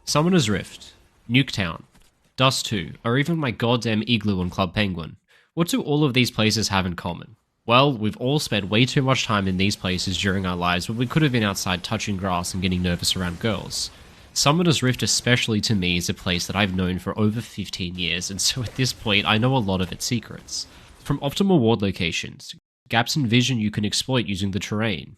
Summoner's Rift, Nuketown, Dust 2, or even my goddamn Igloo and Club Penguin. What do all of these places have in common? Well, we've all spent way too much time in these places during our lives when we could have been outside touching grass and getting nervous around girls. Summoner's Rift especially to me is a place that I've known for over 15 years, and so at this point I know a lot of its secrets. From optimal ward locations, gaps in vision you can exploit using the terrain,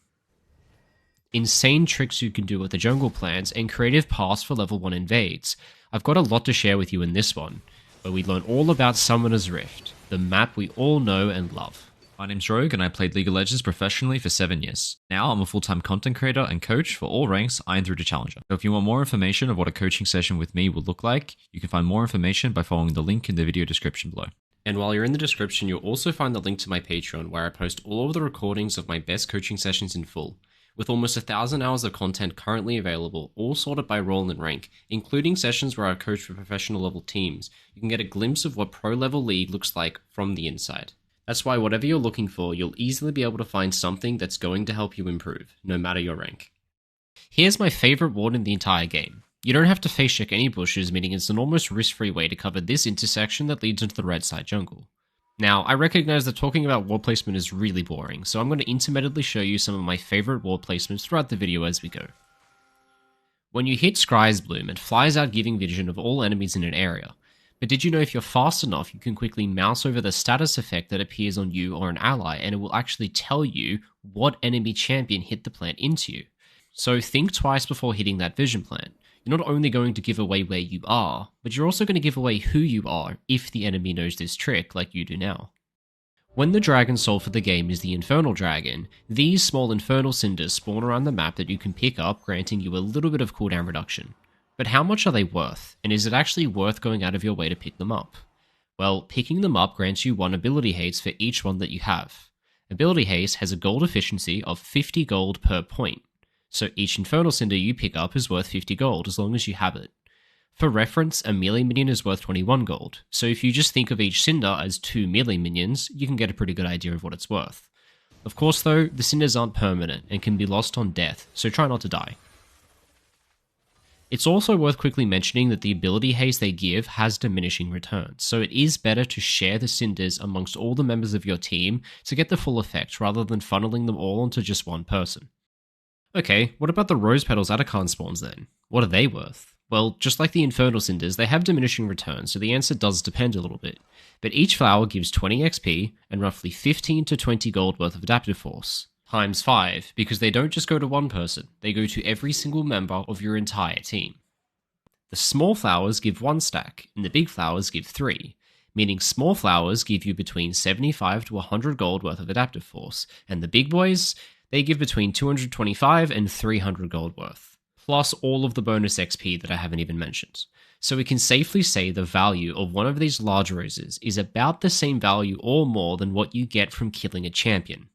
insane tricks you can do with the jungle plants, and creative paths for level 1 invades. I've got a lot to share with you in this one, where we learn all about Summoner's Rift, the map we all know and love. My name's Rogue and I played League of Legends professionally for 7 years. Now I'm a full-time content creator and coach for all ranks, Iron through to Challenger. So if you want more information of what a coaching session with me will look like, you can find more information by following the link in the video description below. And while you're in the description, you'll also find the link to my Patreon where I post all of the recordings of my best coaching sessions in full, with almost 1,000 hours of content currently available, all sorted by role and rank, including sessions where I coach for professional level teams. You can get a glimpse of what pro level league looks like from the inside. That's why whatever you're looking for, you'll easily be able to find something that's going to help you improve, no matter your rank. Here's my favorite ward in the entire game. You don't have to face check any bushes, meaning it's an almost risk-free way to cover this intersection that leads into the red side jungle. Now, I recognize that talking about ward placement is really boring, so I'm going to intermittently show you some of my favorite ward placements throughout the video as we go. When you hit Scry's Bloom, it flies out giving vision of all enemies in an area. But did you know if you're fast enough, you can quickly mouse over the status effect that appears on you or an ally, and it will actually tell you what enemy champion hit the plant into you. So think twice before hitting that vision plant. You're not only going to give away where you are, but you're also going to give away who you are if the enemy knows this trick like you do now. When the dragon soul for the game is the Infernal Dragon, these small Infernal Cinders spawn around the map that you can pick up, granting you a little bit of cooldown reduction. But how much are they worth, and is it actually worth going out of your way to pick them up? Well, picking them up grants you 1 ability haste for each one that you have. Ability haste has a gold efficiency of 50 gold per point, so each Infernal Cinder you pick up is worth 50 gold as long as you have it. For reference, a melee minion is worth 21 gold, so if you just think of each Cinder as 2 melee minions, you can get a pretty good idea of what it's worth. Of course though, the Cinders aren't permanent and can be lost on death, so try not to die. It's also worth quickly mentioning that the ability haste they give has diminishing returns, so it is better to share the Cinders amongst all the members of your team to get the full effect rather than funneling them all onto just one person. Okay, what about the Rose Petals Atachan spawns then? What are they worth? Well, just like the Infernal Cinders, they have diminishing returns, so the answer does depend a little bit. But each flower gives 20 XP and roughly 15 to 20 gold worth of adaptive force. Times 5, because they don't just go to one person, they go to every single member of your entire team. The small flowers give 1 stack, and the big flowers give 3, meaning small flowers give you between 75 to 100 gold worth of adaptive force, and the big boys, they give between 225 and 300 gold worth, plus all of the bonus XP that I haven't even mentioned. So we can safely say the value of one of these large roses is about the same value or more than what you get from killing a champion.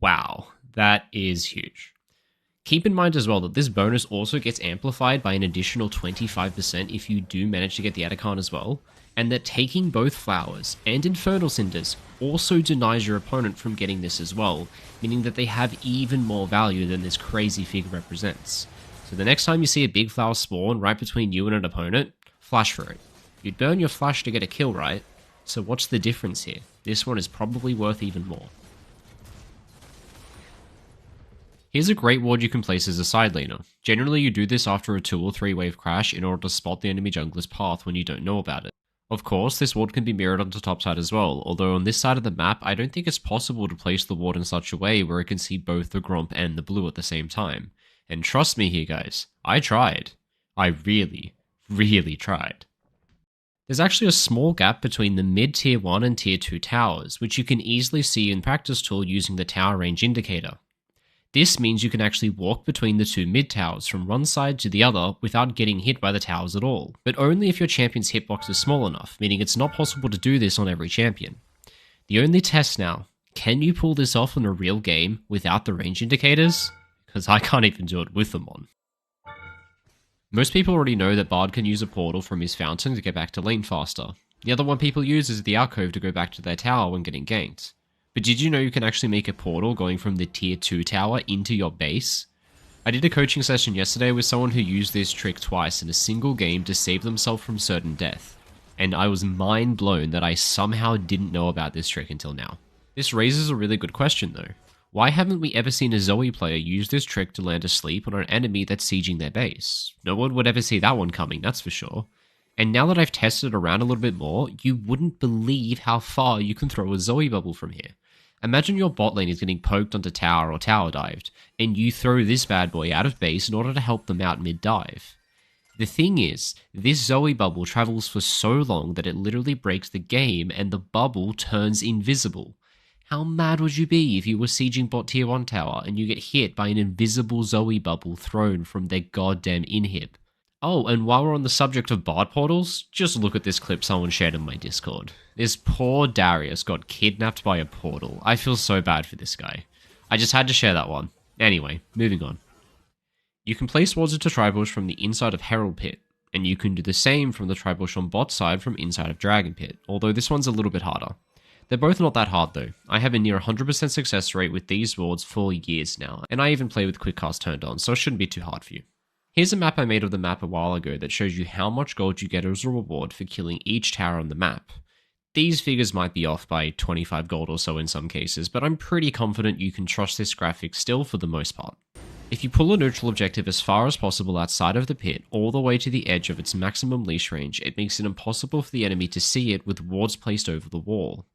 Wow, that is huge. Keep in mind as well that this bonus also gets amplified by an additional 25% if you do manage to get the Atachan as well, and that taking both flowers and Infernal Cinders also denies your opponent from getting this as well, meaning that they have even more value than this crazy figure represents. So the next time you see a big flower spawn right between you and an opponent, flash for it. You'd burn your flash to get a kill, right? So what's the difference here? This one is probably worth even more. Here's a great ward you can place as a side laner. Generally you do this after a 2 or 3 wave crash in order to spot the enemy jungler's path when you don't know about it. Of course, this ward can be mirrored onto topside as well, although on this side of the map I don't think it's possible to place the ward in such a way where it can see both the Gromp and the blue at the same time. And trust me here guys, I tried. I really tried. There's actually a small gap between the mid tier 1 and tier 2 towers, which you can easily see in practice tool using the tower range indicator. This means you can actually walk between the 2 mid towers from one side to the other without getting hit by the towers at all, but only if your champion's hitbox is small enough, meaning it's not possible to do this on every champion. The only test now, can you pull this off in a real game without the range indicators? Because I can't even do it with them on. Most people already know that Bard can use a portal from his fountain to get back to lane faster. The other one people use is the alcove to go back to their tower when getting ganked. But did you know you can actually make a portal going from the tier 2 tower into your base? I did a coaching session yesterday with someone who used this trick twice in a single game to save themselves from certain death, and I was mind blown that I somehow didn't know about this trick until now. This raises a really good question though. Why haven't we ever seen a Zoe player use this trick to land asleep on an enemy that's sieging their base? No one would ever see that one coming, that's for sure. And now that I've tested it around a little bit more, you wouldn't believe how far you can throw a Zoe bubble from here. Imagine your bot lane is getting poked onto tower or tower dived, and you throw this bad boy out of base in order to help them out mid-dive. The thing is, this Zoe bubble travels for so long that it literally breaks the game and the bubble turns invisible. How mad would you be if you were sieging bot tier 1 tower and you get hit by an invisible Zoe bubble thrown from their goddamn inhib? Oh, and while we're on the subject of bot portals, just look at this clip someone shared in my Discord. This poor Darius got kidnapped by a portal. I feel so bad for this guy. I just had to share that one. Anyway, moving on. You can place wards into Tribush from the inside of Herald Pit, and you can do the same from the Tribush on bot side from inside of Dragon Pit, although this one's a little bit harder. They're both not that hard though. I have a near 100% success rate with these wards for years now, and I even play with quick cast turned on, so it shouldn't be too hard for you. Here's a map I made of the map a while ago that shows you how much gold you get as a reward for killing each tower on the map. These figures might be off by 25 gold or so in some cases, but I'm pretty confident you can trust this graphic still for the most part. If you pull a neutral objective as far as possible outside of the pit, all the way to the edge of its maximum leash range, it makes it impossible for the enemy to see it with wards placed over the wall.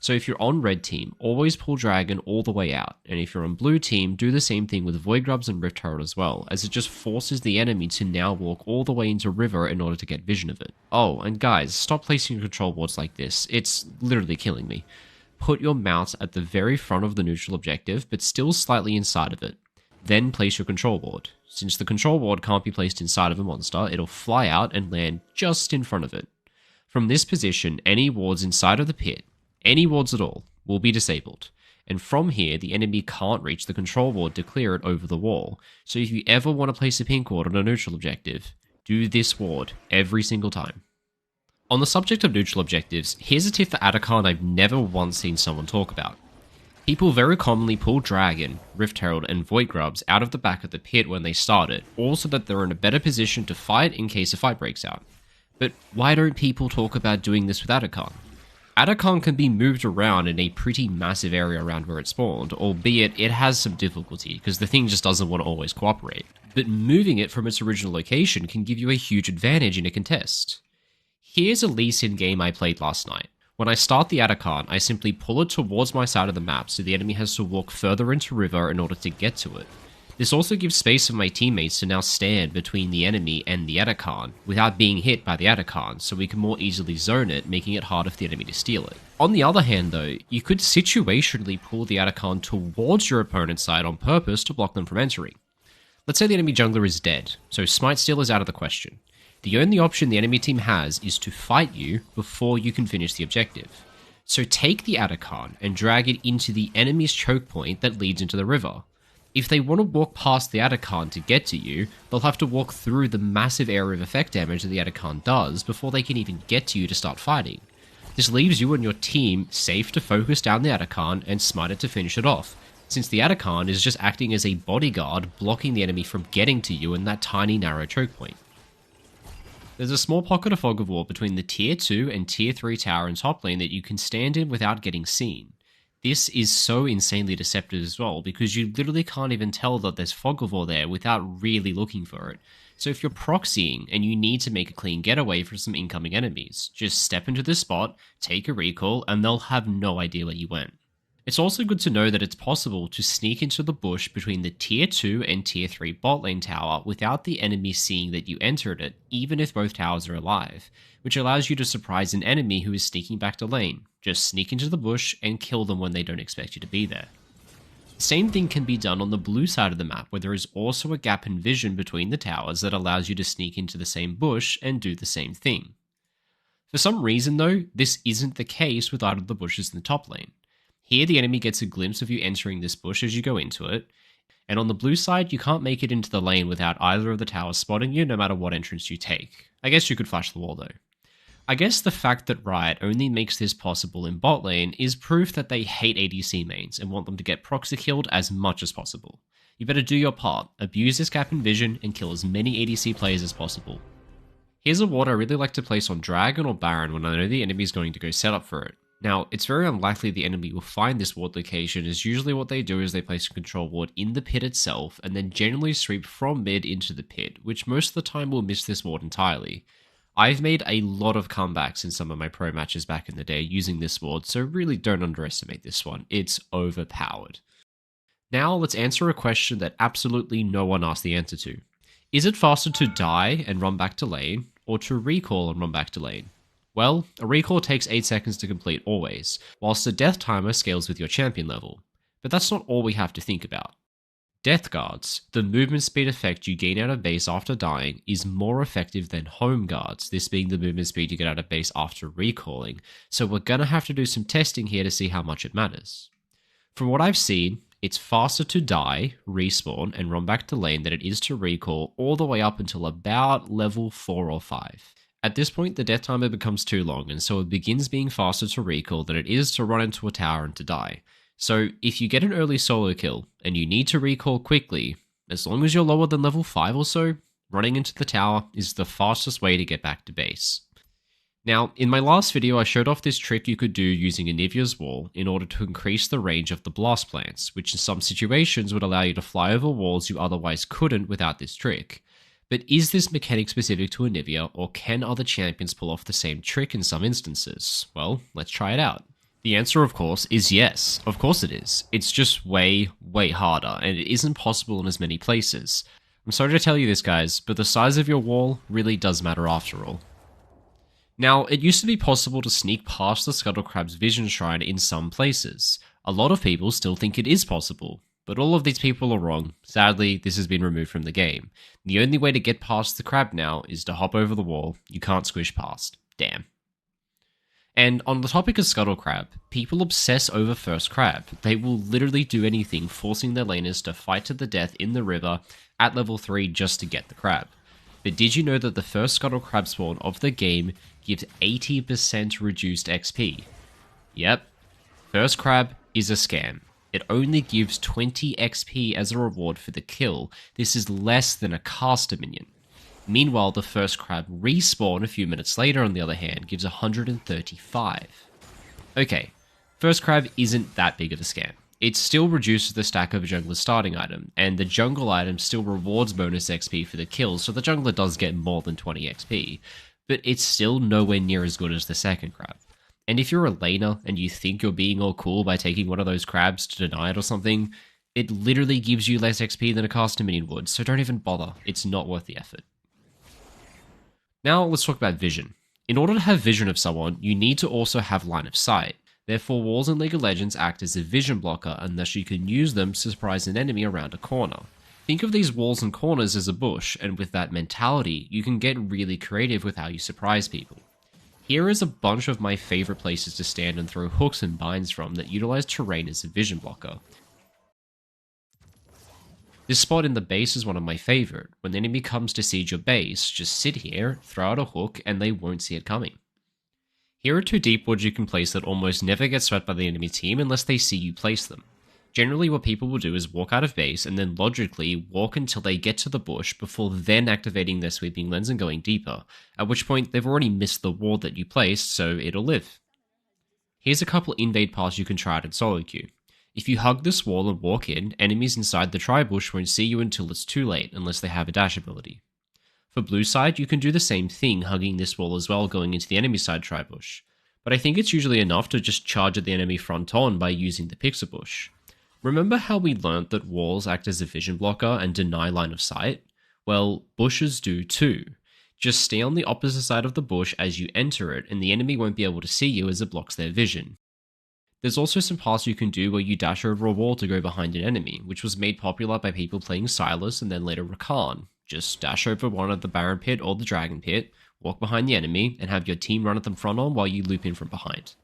So if you're on red team, always pull dragon all the way out, and if you're on blue team, do the same thing with void grubs and rift herald as well, as it just forces the enemy to now walk all the way into river in order to get vision of it. Oh, and guys, stop placing control wards like this, it's literally killing me. Put your mouse at the very front of the neutral objective, but still slightly inside of it. Then place your control ward. Since the control ward can't be placed inside of a monster, it'll fly out and land just in front of it. From this position, any wards inside of the pit, any wards at all, will be disabled, and from here the enemy can't reach the control ward to clear it over the wall, so if you ever want to place a pink ward on a neutral objective, do this ward every single time. On the subject of neutral objectives, here's a tip for Atacon I've never once seen someone talk about. People very commonly pull Dragon, Rift Herald, and Void Grubs out of the back of the pit when they start it, all so that they're in a better position to fight in case a fight breaks out. But why don't people talk about doing this with Atacon? Atacon can be moved around in a pretty massive area around where it spawned, albeit it has some difficulty, because the thing just doesn't want to always cooperate. But moving it from its original location can give you a huge advantage in a contest. Here's a Lee Sin game I played last night. When I start the Atacon, I simply pull it towards my side of the map so the enemy has to walk further into river in order to get to it. This also gives space for my teammates to now stand between the enemy and the Atacon without being hit by the Atacon, so we can more easily zone it, making it harder for the enemy to steal it. On the other hand though, you could situationally pull the Atacon towards your opponent's side on purpose to block them from entering. Let's say the enemy jungler is dead, so Smite Steal is out of the question. The only option the enemy team has is to fight you before you can finish the objective. So take the Atacon and drag it into the enemy's choke point that leads into the river. If they want to walk past the Atacon to get to you, they'll have to walk through the massive area of effect damage that the Atacon does before they can even get to you to start fighting. This leaves you and your team safe to focus down the Atacon and smite it to finish it off, since the Atacon is just acting as a bodyguard blocking the enemy from getting to you in that tiny narrow choke point. There's a small pocket of fog of war between the tier 2 and tier 3 tower and top lane that you can stand in without getting seen. This is so insanely deceptive as well, because you literally can't even tell that there's fog of war there without really looking for it. So if you're proxying and you need to make a clean getaway from some incoming enemies, just step into this spot, take a recall, and they'll have no idea where you went. It's also good to know that it's possible to sneak into the bush between the tier 2 and tier 3 bot lane tower without the enemy seeing that you entered it, even if both towers are alive, which allows you to surprise an enemy who is sneaking back to lane. Just sneak into the bush and kill them when they don't expect you to be there. Same thing can be done on the blue side of the map, where there is also a gap in vision between the towers that allows you to sneak into the same bush and do the same thing. For some reason though, this isn't the case with either of the bushes in the top lane. Here the enemy gets a glimpse of you entering this bush as you go into it, and on the blue side you can't make it into the lane without either of the towers spotting you no matter what entrance you take. I guess you could flash the wall though. I guess the fact that Riot only makes this possible in bot lane is proof that they hate ADC mains and want them to get proxy killed as much as possible. You better do your part, abuse this gap in vision, and kill as many ADC players as possible. Here's a ward I really like to place on Dragon or Baron when I know the enemy is going to go set up for it. Now, it's very unlikely the enemy will find this ward location, as usually what they do is they place a control ward in the pit itself and then generally sweep from mid into the pit, which most of the time will miss this ward entirely. I've made a lot of comebacks in some of my pro matches back in the day using this ward, so really don't underestimate this one. It's overpowered. Now let's answer a question that absolutely no one asked the answer to. Is it faster to die and run back to lane, or to recall and run back to lane? Well, a recall takes 8 seconds to complete always, whilst the death timer scales with your champion level. But that's not all we have to think about. Death guards, the movement speed effect you gain out of base after dying, is more effective than home guards, this being the movement speed you get out of base after recalling, so we're gonna have to do some testing here to see how much it matters. From what I've seen, it's faster to die, respawn, and run back to lane than it is to recall all the way up until about level 4 or 5. At this point, the death timer becomes too long, and so it begins being faster to recall than it is to run into a tower and to die. So if you get an early solo kill, and you need to recall quickly, as long as you're lower than level 5 or so, running into the tower is the fastest way to get back to base. Now, in my last video I showed off this trick you could do using Anivia's wall in order to increase the range of the blast plants, which in some situations would allow you to fly over walls you otherwise couldn't without this trick. But is this mechanic specific to Anivia, or can other champions pull off the same trick in some instances? Well, let's try it out. The answer, of course, is yes. Of course it is. It's just way, way harder, and it isn't possible in as many places. I'm sorry to tell you this, guys, but the size of your wall really does matter after all. Now, it used to be possible to sneak past the Scuttle Crab's vision shrine in some places. A lot of people still think it is possible, but all of these people are wrong. Sadly, this has been removed from the game. The only way to get past the crab now is to hop over the wall. You can't squish past. Damn. And on the topic of Scuttle Crab, people obsess over first crab. They will literally do anything, forcing their laners to fight to the death in the river at level 3 just to get the crab. But did you know that the first Scuttle Crab spawn of the game gives 80% reduced XP? Yep, first crab is a scam. It only gives 20 XP as a reward for the kill. This is less than a caster minion. Meanwhile, the first crab respawn a few minutes later, on the other hand, gives 135. Okay, first crab isn't that big of a scam. It still reduces the stack of a jungler's starting item, and the jungle item still rewards bonus XP for the kills, so the jungler does get more than 20 XP, but it's still nowhere near as good as the second crab. And if you're a laner and you think you're being all cool by taking one of those crabs to deny it or something, it literally gives you less XP than a caster minion would, so don't even bother. It's not worth the effort. Now let's talk about vision. In order to have vision of someone, you need to also have line of sight. Therefore, walls in League of Legends act as a vision blocker unless you can use them to surprise an enemy around a corner. Think of these walls and corners as a bush, and with that mentality, you can get really creative with how you surprise people. Here is a bunch of my favorite places to stand and throw hooks and binds from that utilize terrain as a vision blocker. This spot in the base is one of my favorite. When the enemy comes to siege your base, just sit here, throw out a hook, and they won't see it coming. Here are 2 deep woods you can place that almost never get swept by the enemy team unless they see you place them. Generally what people will do is walk out of base and then logically walk until they get to the bush before then activating their sweeping lens and going deeper, at which point they've already missed the ward that you placed, so it'll live. Here's a couple invade paths you can try out in solo queue. If you hug this wall and walk in, enemies inside the tri-bush won't see you until it's too late unless they have a dash ability. For blue side, you can do the same thing, hugging this wall as well going into the enemy side tri-bush, but I think it's usually enough to just charge at the enemy front on by using the pixel bush. Remember how we learnt that walls act as a vision blocker and deny line of sight? Well, bushes do too. Just stay on the opposite side of the bush as you enter it, and the enemy won't be able to see you as it blocks their vision. There's also some paths you can do where you dash over a wall to go behind an enemy, which was made popular by people playing Sylas and then later Rakan. Just dash over one of the Baron pit or the Dragon pit, walk behind the enemy, and have your team run at them front on while you loop in from behind.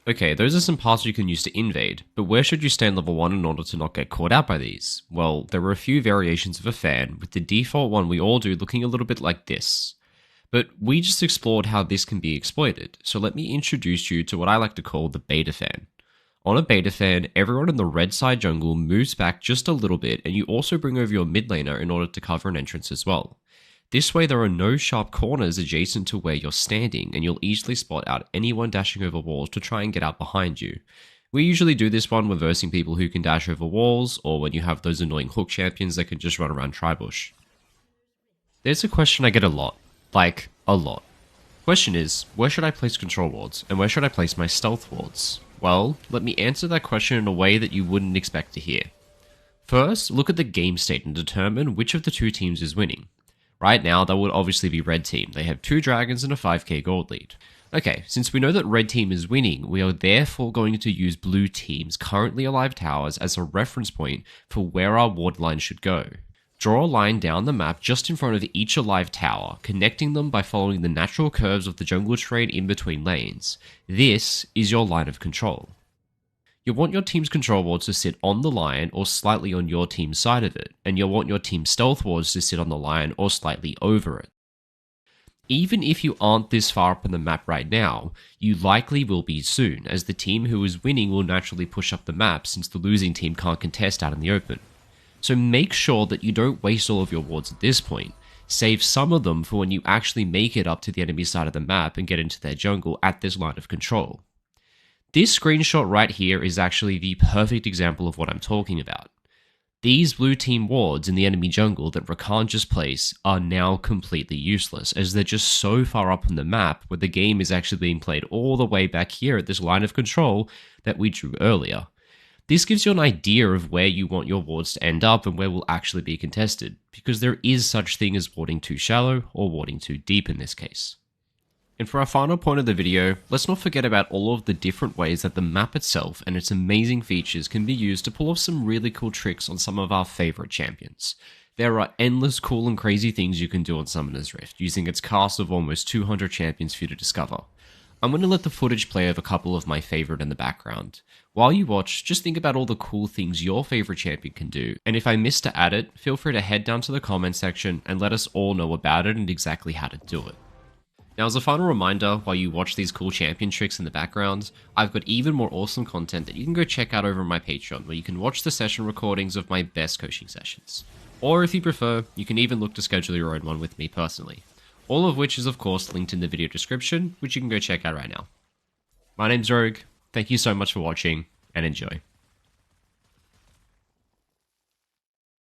Okay, those are some paths you can use to invade, but where should you stand level 1 in order to not get caught out by these? Well, there are a few variations of a fan, with the default one we all do looking a little bit like this. But we just explored how this can be exploited, so let me introduce you to what I like to call the beta fan. On a beta fan, everyone in the red side jungle moves back just a little bit, and you also bring over your mid laner in order to cover an entrance as well. This way there are no sharp corners adjacent to where you're standing, and you'll easily spot out anyone dashing over walls to try and get out behind you. We usually do this one when versing people who can dash over walls, or when you have those annoying hook champions that can just run around tribush. There's a question I get a lot. Like, a lot. Question is, where should I place control wards, and where should I place my stealth wards? Well, let me answer that question in a way that you wouldn't expect to hear. First, look at the game state and determine which of the two teams is winning. Right now, that would obviously be red team. They have 2 dragons and a 5k gold lead. Okay, since we know that red team is winning, we are therefore going to use blue team's currently alive towers as a reference point for where our ward line should go. Draw a line down the map just in front of each alive tower, connecting them by following the natural curves of the jungle terrain in between lanes. This is your line of control. You'll want your team's control wards to sit on the line or slightly on your team's side of it, and you'll want your team's stealth wards to sit on the line or slightly over it. Even if you aren't this far up on the map right now, you likely will be soon, as the team who is winning will naturally push up the map since the losing team can't contest out in the open. So make sure that you don't waste all of your wards at this point. Save some of them for when you actually make it up to the enemy side of the map and get into their jungle at this line of control. This screenshot right here is actually the perfect example of what I'm talking about. These blue team wards in the enemy jungle that Rakan just placed are now completely useless, as they're just so far up on the map where the game is actually being played all the way back here at this line of control that we drew earlier. This gives you an idea of where you want your wards to end up and where will actually be contested, because there is such thing as warding too shallow or warding too deep in this case. And for our final point of the video, let's not forget about all of the different ways that the map itself and its amazing features can be used to pull off some really cool tricks on some of our favorite champions. There are endless cool and crazy things you can do on Summoner's Rift, using its cast of almost 200 champions for you to discover. I'm going to let the footage play of a couple of my favorite in the background. While you watch, just think about all the cool things your favorite champion can do, and if I missed to add it, feel free to head down to the comment section and let us all know about it and exactly how to do it. Now, as a final reminder, while you watch these cool champion tricks in the background, I've got even more awesome content that you can go check out over on my Patreon, where you can watch the session recordings of my best coaching sessions. Or if you prefer, you can even look to schedule your own one with me personally. All of which is of course linked in the video description, which you can go check out right now. My name's Rogue, thank you so much for watching, and enjoy.